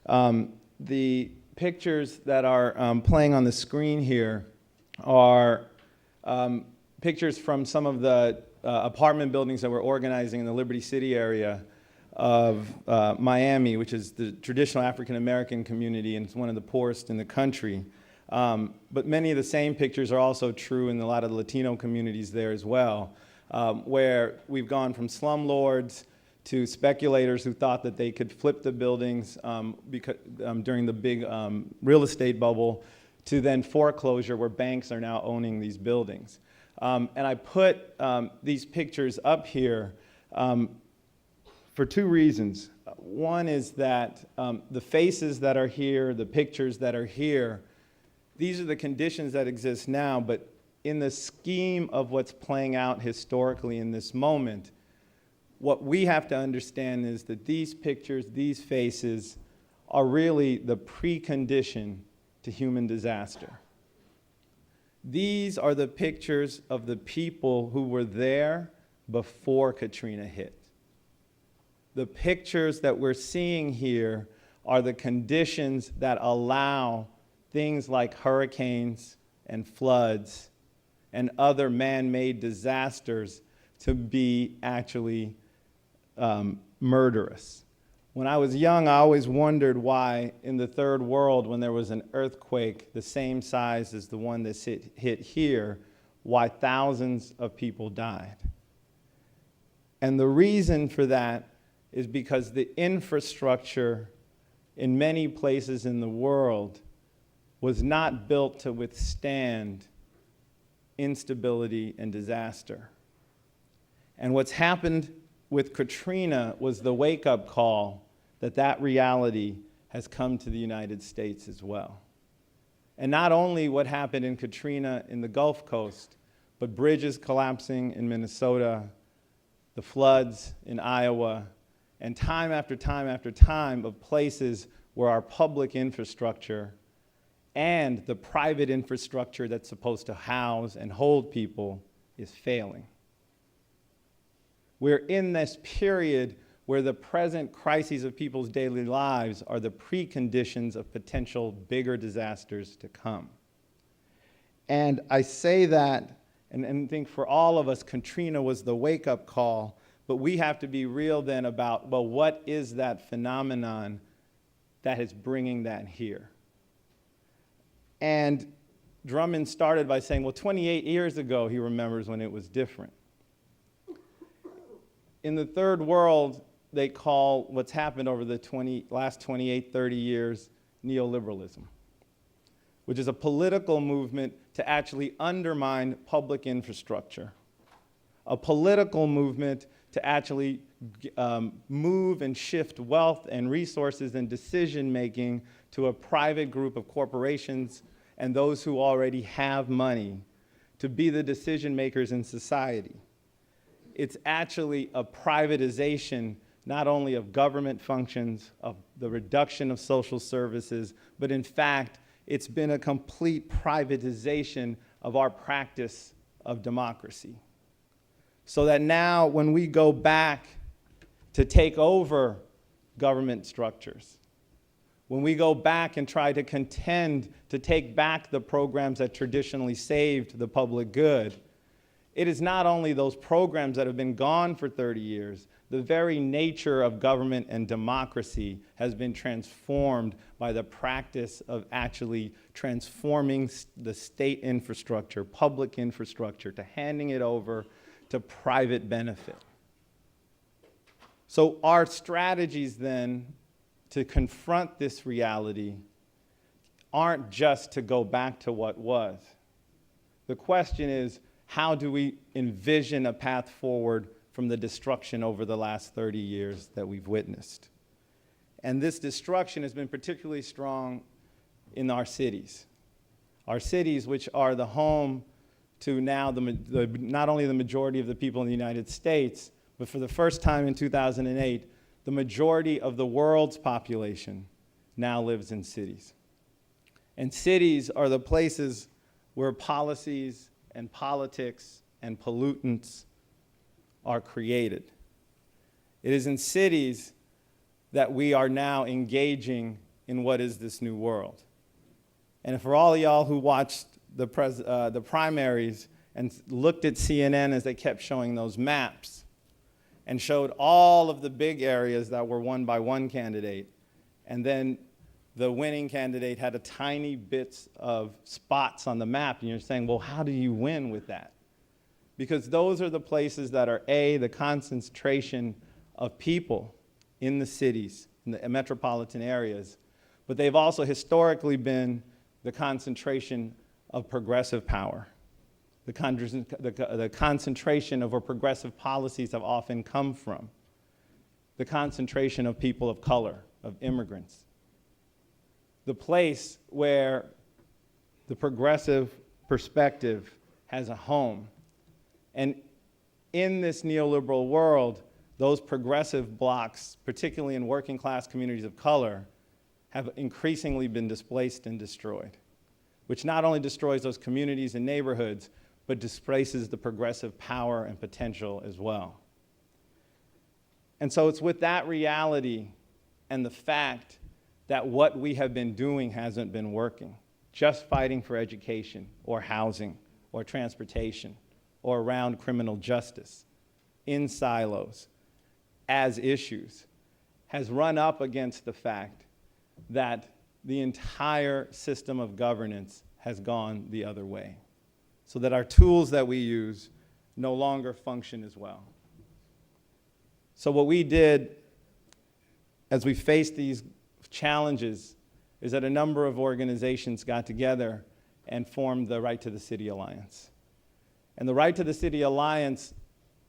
The pictures that are playing on the screen here are pictures from some of the apartment buildings that we're organizing in the Liberty City area of Miami, which is the traditional African American community, and it's one of the poorest in the country. But many of the same pictures are also true in a lot of the Latino communities there as well, where we've gone from slumlords to speculators who thought that they could flip the buildings during the big real estate bubble, to then foreclosure, where banks are now owning these buildings. And I put these pictures up here for two reasons. One is that the faces that are here, the pictures that are here, these are the conditions that exist now, but in the scheme of what's playing out historically in this moment, what we have to understand is that these pictures, these faces, are really the precondition to human disaster. These are the pictures of the people who were there before Katrina hit. The pictures that we're seeing here are the conditions that allow things like hurricanes and floods and other man-made disasters to be actually murderous. When I was young, I always wondered why in the third world, when there was an earthquake the same size as the one that hit here, why thousands of people died. And the reason for that is because the infrastructure in many places in the world was not built to withstand instability and disaster. And what's happened with Katrina was the wake-up call that reality has come to the United States as well. And not only what happened in Katrina in the Gulf Coast, but bridges collapsing in Minnesota, the floods in Iowa, and time after time after time of places where our public infrastructure and the private infrastructure that's supposed to house and hold people is failing. We're in this period where the present crises of people's daily lives are the preconditions of potential bigger disasters to come. And I say that and think for all of us, Katrina was the wake-up call, but we have to be real then about, well, what is that phenomenon that is bringing that here? And Drummond started by saying, well, 28 years ago, he remembers when it was different. In the third world, they call what's happened over the last 28, 30 years neoliberalism, which is a political movement to actually undermine public infrastructure, a political movement to actually move and shift wealth and resources and decision-making to a private group of corporations and those who already have money to be the decision makers in society. It's actually a privatization not only of government functions, of the reduction of social services, but in fact, it's been a complete privatization of our practice of democracy. So that now when we go back to take over government structures, when we go back and try to contend to take back the programs that traditionally saved the public good, it is not only those programs that have been gone for 30 years, the very nature of government and democracy has been transformed by the practice of actually transforming the state infrastructure, public infrastructure, to handing it over to private benefit. So our strategies then to confront this reality aren't just to go back to what was. The question is, how do we envision a path forward from the destruction over the last 30 years that we've witnessed? And this destruction has been particularly strong in our cities. Our cities, which are the home to now not only the majority of the people in the United States, but for the first time in 2008, the majority of the world's population now lives in cities. And cities are the places where policies and politics and pollutants are created. It is in cities that we are now engaging in what is this new world. And for all of y'all who watched the primaries and looked at CNN as they kept showing those maps and showed all of the big areas that were won by one candidate, and then the winning candidate had a tiny bits of spots on the map, and you're saying, well, how do you win with that? Because those are the places that are, A, the concentration of people in the cities, in the metropolitan areas, but they've also historically been the concentration of progressive power. The concentration of where progressive policies have often come from. The concentration of people of color, of immigrants. The place where the progressive perspective has a home. And in this neoliberal world, those progressive blocs, particularly in working class communities of color, have increasingly been displaced and destroyed, which not only destroys those communities and neighborhoods, but displaces the progressive power and potential as well. And so it's with that reality and the fact that what we have been doing hasn't been working, just fighting for education or housing or transportation or around criminal justice in silos as issues, has run up against the fact that the entire system of governance has gone the other way, so that our tools that we use no longer function as well. So what we did as we faced these challenges is that a number of organizations got together and formed the Right to the City Alliance. And the Right to the City Alliance,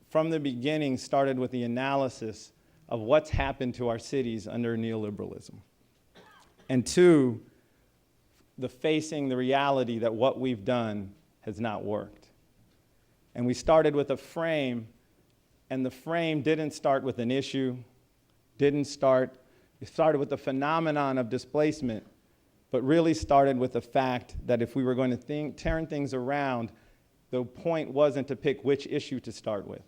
from the beginning, started with the analysis of what's happened to our cities under neoliberalism. And two, facing the reality that what we've done has not worked. And we started with a frame, and the frame didn't start with an issue, it started with the phenomenon of displacement, but really started with the fact that if we were going to turn things around, the point wasn't to pick which issue to start with.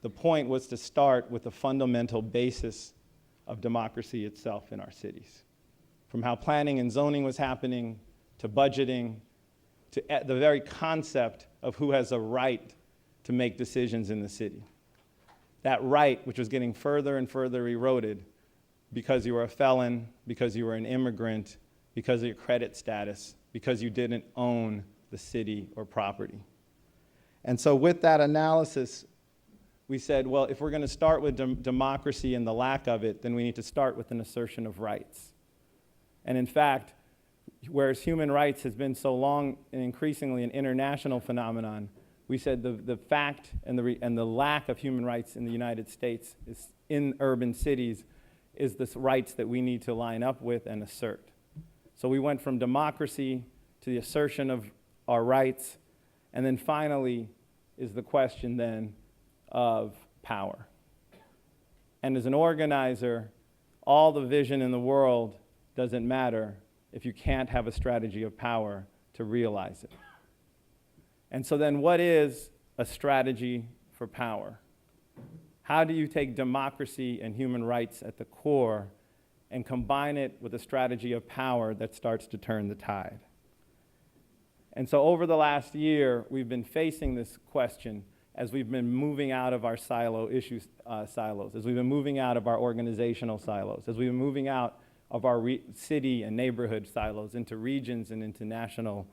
The point was to start with the fundamental basis of democracy itself in our cities. From how planning and zoning was happening, to budgeting, to the very concept of who has a right to make decisions in the city. That right, which was getting further and further eroded because you were a felon, because you were an immigrant, because of your credit status, because you didn't own the city or property. And so with that analysis, we said, well, if we're going to start with democracy and the lack of it, then we need to start with an assertion of rights. And in fact, whereas human rights has been so long and increasingly an international phenomenon, we said the fact and the lack of human rights in the United States is in urban cities is the rights that we need to line up with and assert. So we went from democracy to the assertion of our rights, and then finally is the question then of power. And as an organizer, all the vision in the world doesn't matter if you can't have a strategy of power to realize it. And so then what is a strategy for power? How do you take democracy and human rights at the core and combine it with a strategy of power that starts to turn the tide? And so over the last year, we've been facing this question as we've been moving out of our silos, as we've been moving out of our organizational silos, as we've been moving out of our city and neighborhood silos into regions and into national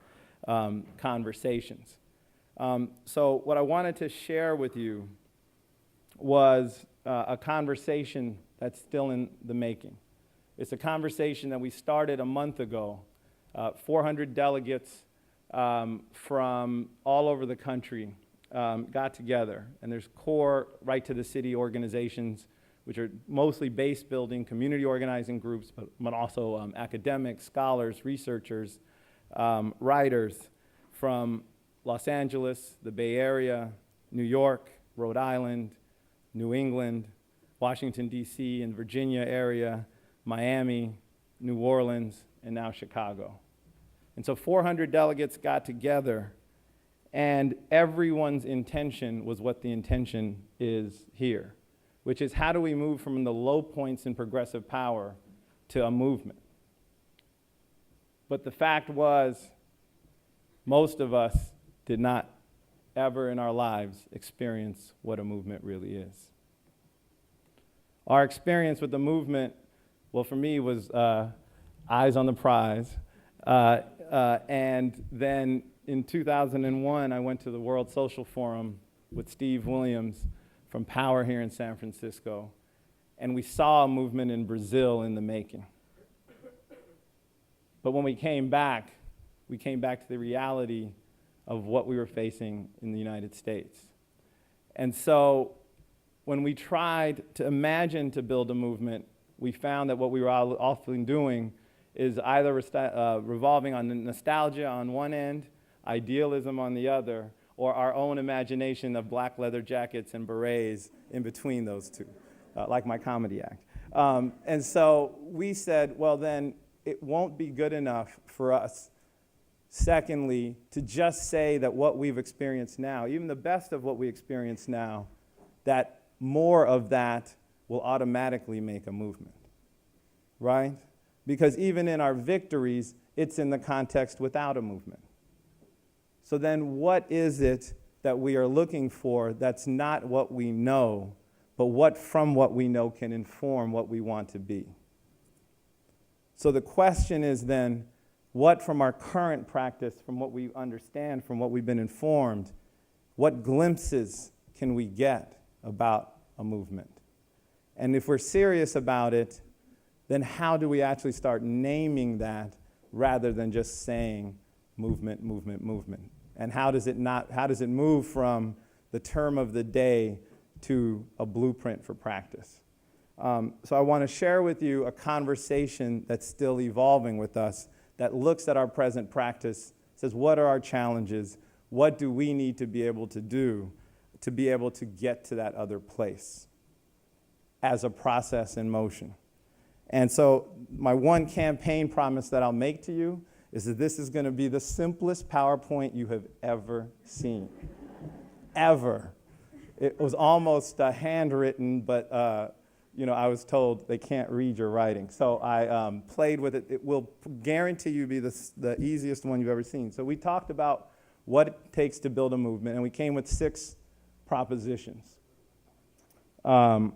conversations. So what I wanted to share with you was a conversation that's still in the making. It's a conversation that we started a month ago. 400 delegates from all over the country got together, and there's core Right to the City organizations, which are mostly base building, community organizing groups, but also academics, scholars, researchers, writers from Los Angeles, the Bay Area, New York, Rhode Island, New England, Washington, D.C., and Virginia area, Miami, New Orleans, and now Chicago. And so 400 delegates got together, and everyone's intention was what the intention is here, which is how do we move from the low points in progressive power to a movement? But the fact was, most of us did not ever in our lives experience what a movement really is. Our experience with the movement, well, for me, was eyes on the prize. And then in 2001, I went to the World Social Forum with Steve Williams from Power here in San Francisco, and we saw a movement in Brazil in the making. But when we came back to the reality of what we were facing in the United States. And so when we tried to imagine to build a movement, we found that what we were often doing is either revolving on nostalgia on one end, idealism on the other, or our own imagination of black leather jackets and berets in between those two, like my comedy act. And so we said, well, then it won't be good enough for us, secondly, to just say that what we've experienced now, even the best of what we experience now, that more of that will automatically make a movement, right? Because even in our victories, it's in the context without a movement. So then what is it that we are looking for that's not what we know, but what from what we know can inform what we want to be? So the question is then, what from our current practice, from what we understand, from what we've been informed, what glimpses can we get about a movement? And if we're serious about it, then how do we actually start naming that rather than just saying movement, movement, movement? And how does it move from the term of the day to a blueprint for practice? So I want to share with you a conversation that's still evolving with us that looks at our present practice, says what are our challenges, what do we need to be able to do to be able to get to that other place as a process in motion. And so my one campaign promise that I'll make to you is that this is going to be the simplest PowerPoint you have ever seen, ever. It was almost handwritten, but I was told they can't read your writing. So I played with it. It will guarantee you be the easiest one you've ever seen. So we talked about what it takes to build a movement, and we came with 6 propositions. So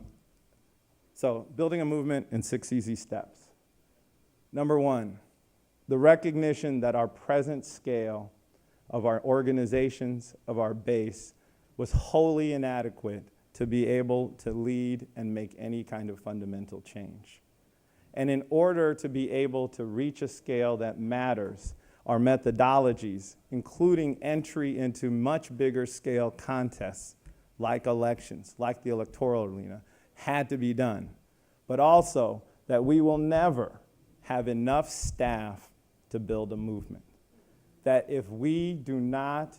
building a movement in 6 easy steps. Number 1, the recognition that our present scale of our organizations, of our base, was wholly inadequate to be able to lead and make any kind of fundamental change. And in order to be able to reach a scale that matters, our methodologies, including entry into much bigger scale contests, like elections, like the electoral arena, had to be done. But also that we will never have enough staff to build a movement. That if we do not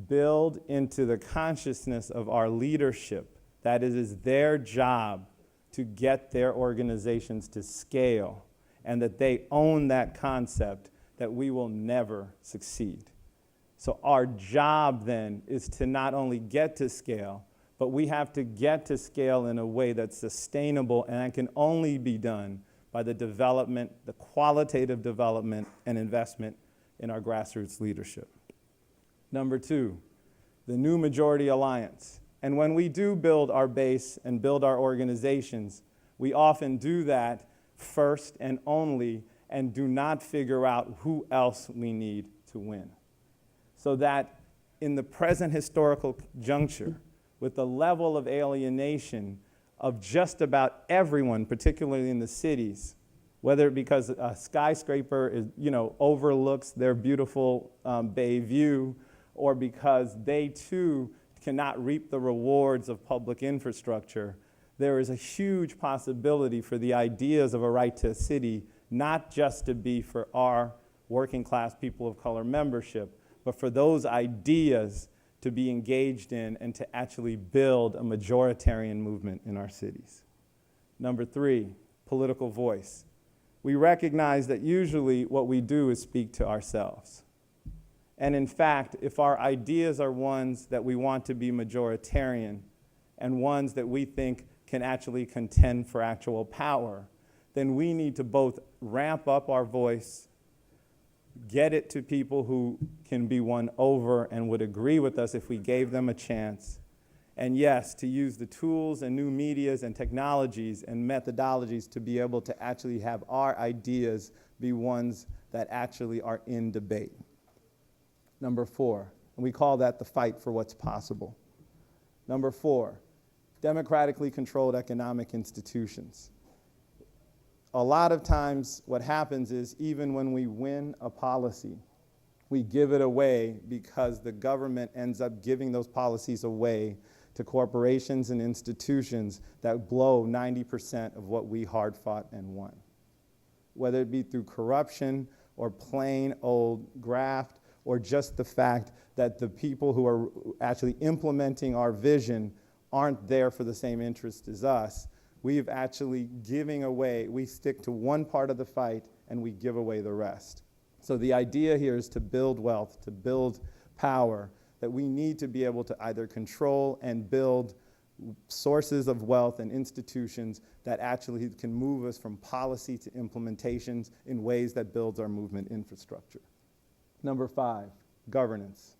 build into the consciousness of our leadership that it is their job to get their organizations to scale, and that they own that concept, that we will never succeed. So our job then is to not only get to scale, but we have to get to scale in a way that's sustainable, and that can only be done by the development, the qualitative development and investment in our grassroots leadership. Number 2, the New Majority Alliance. And when we do build our base and build our organizations, we often do that first and only, and do not figure out who else we need to win. So that in the present historical juncture, with the level of alienation of just about everyone, particularly in the cities, whether because a skyscraper is, overlooks their beautiful bay view, or because they too cannot reap the rewards of public infrastructure, there is a huge possibility for the ideas of a right to a city not just to be for our working class people of color membership, but for those ideas to be engaged in and to actually build a majoritarian movement in our cities. Number 3, political voice. We recognize that usually what we do is speak to ourselves. And in fact, if our ideas are ones that we want to be majoritarian and ones that we think can actually contend for actual power, then we need to both ramp up our voice, get it to people who can be won over and would agree with us if we gave them a chance. And yes, to use the tools and new medias and technologies and methodologies to be able to actually have our ideas be ones that actually are in debate. Number 4, and we call that the fight for what's possible. Number 4, democratically controlled economic institutions. A lot of times what happens is even when we win a policy, we give it away because the government ends up giving those policies away to corporations and institutions that blow 90% of what we hard fought and won. Whether it be through corruption or plain old graft or just the fact that the people who are actually implementing our vision aren't there for the same interest as us, we've actually giving away, we stick to one part of the fight and we give away the rest. So the idea here is to build wealth, to build power, that we need to be able to either control and build sources of wealth and institutions that actually can move us from policy to implementations in ways that builds our movement infrastructure. Number 5, governance.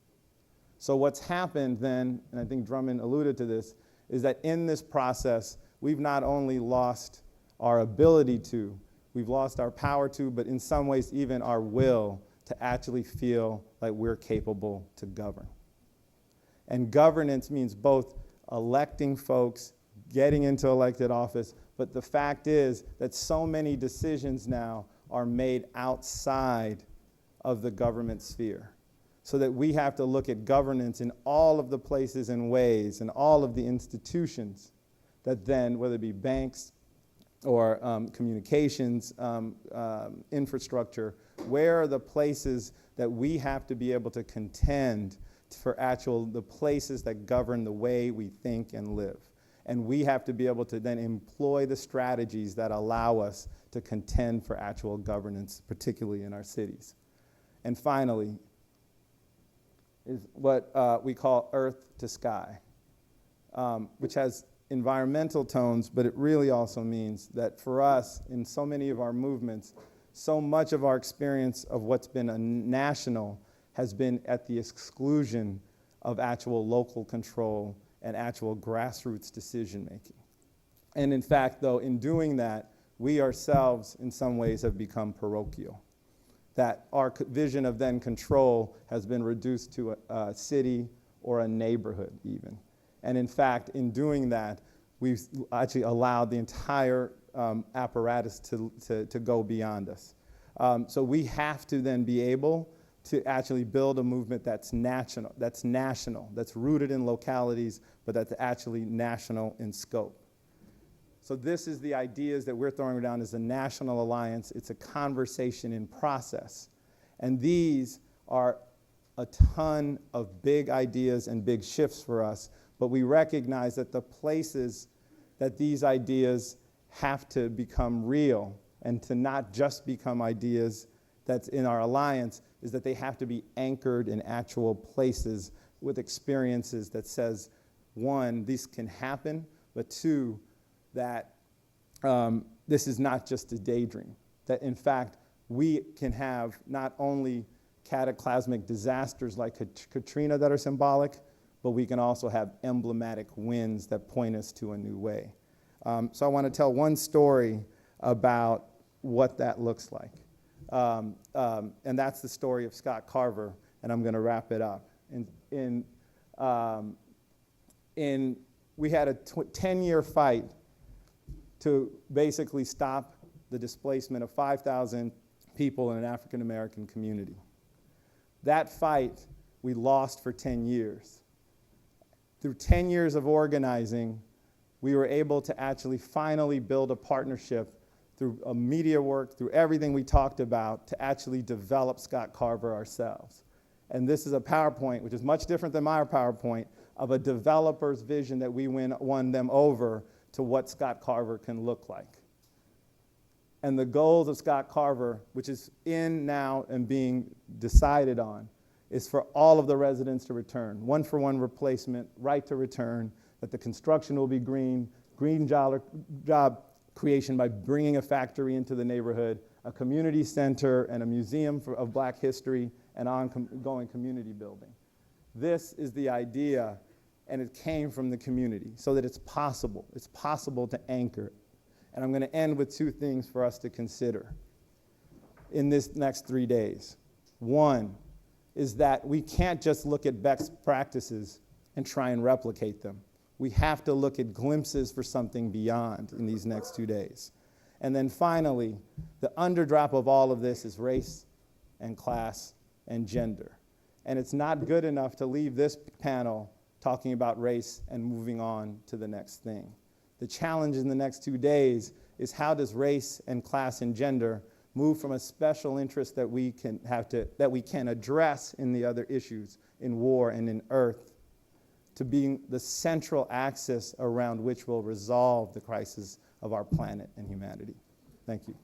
So what's happened then, and I think Drummond alluded to this, is that in this process, we've not only lost our ability to, we've lost our power to, but in some ways even our will to actually feel like we're capable to govern. And governance means both electing folks, getting into elected office, but the fact is that so many decisions now are made outside of the government sphere. So that we have to look at governance in all of the places and ways and all of the institutions that then, whether it be banks or communications, infrastructure, where are the places that we have to be able to contend for the places that govern the way we think and live. And we have to be able to then employ the strategies that allow us to contend for actual governance, particularly in our cities. And finally, is what we call earth to sky, which has environmental tones, but it really also means that for us, in so many of our movements, so much of our experience of what's been a national has been at the exclusion of actual local control and actual grassroots decision-making. And in fact, though, in doing that, we ourselves, in some ways, have become parochial. That our vision of then control has been reduced to a city or a neighborhood even. And in fact, in doing that, we've actually allowed the entire apparatus to go beyond us. So we have to then be able to actually build a movement that's national, that's rooted in localities, but that's actually national in scope. So this is the ideas that we're throwing down as a national alliance. It's a conversation in process. And these are a ton of big ideas and big shifts for us, but we recognize that the places that these ideas have to become real and to not just become ideas that's in our alliance is that they have to be anchored in actual places with experiences that says, 1, these can happen, but 2, that this is not just a daydream. That in fact, we can have not only cataclysmic disasters like Katrina that are symbolic, but we can also have emblematic wins that point us to a new way. So I want to tell one story about what that looks like. And that's the story of Scott Carver, and I'm going to wrap it up. We had a 10-year fight to basically stop the displacement of 5,000 people in an African-American community. That fight we lost for 10 years. Through 10 years of organizing, we were able to actually finally build a partnership through media work, through everything we talked about, to actually develop Scott Carver ourselves. And this is a PowerPoint, which is much different than my PowerPoint, of a developer's vision that we won them over to what Scott Carver can look like. And the goals of Scott Carver, which is in now and being decided on, is for all of the residents to return. 1-for-1 replacement, right to return, that the construction will be green job creation by bringing a factory into the neighborhood, a community center and a museum of Black history, and ongoing community building. This is the idea, and it came from the community, so that it's possible. It's possible to anchor it. And I'm going to end with two things for us to consider in this next 3 days. One is that we can't just look at best practices and try and replicate them. We have to look at glimpses for something beyond in these next 2 days. And then finally, the underdrop of all of this is race and class and gender. And it's not good enough to leave this panel talking about race and moving on to the next thing. The challenge in the next 2 days is how does race and class and gender move from a special interest that we can address in the other issues, in war and in earth, to being the central axis around which we'll resolve the crisis of our planet and humanity. Thank you.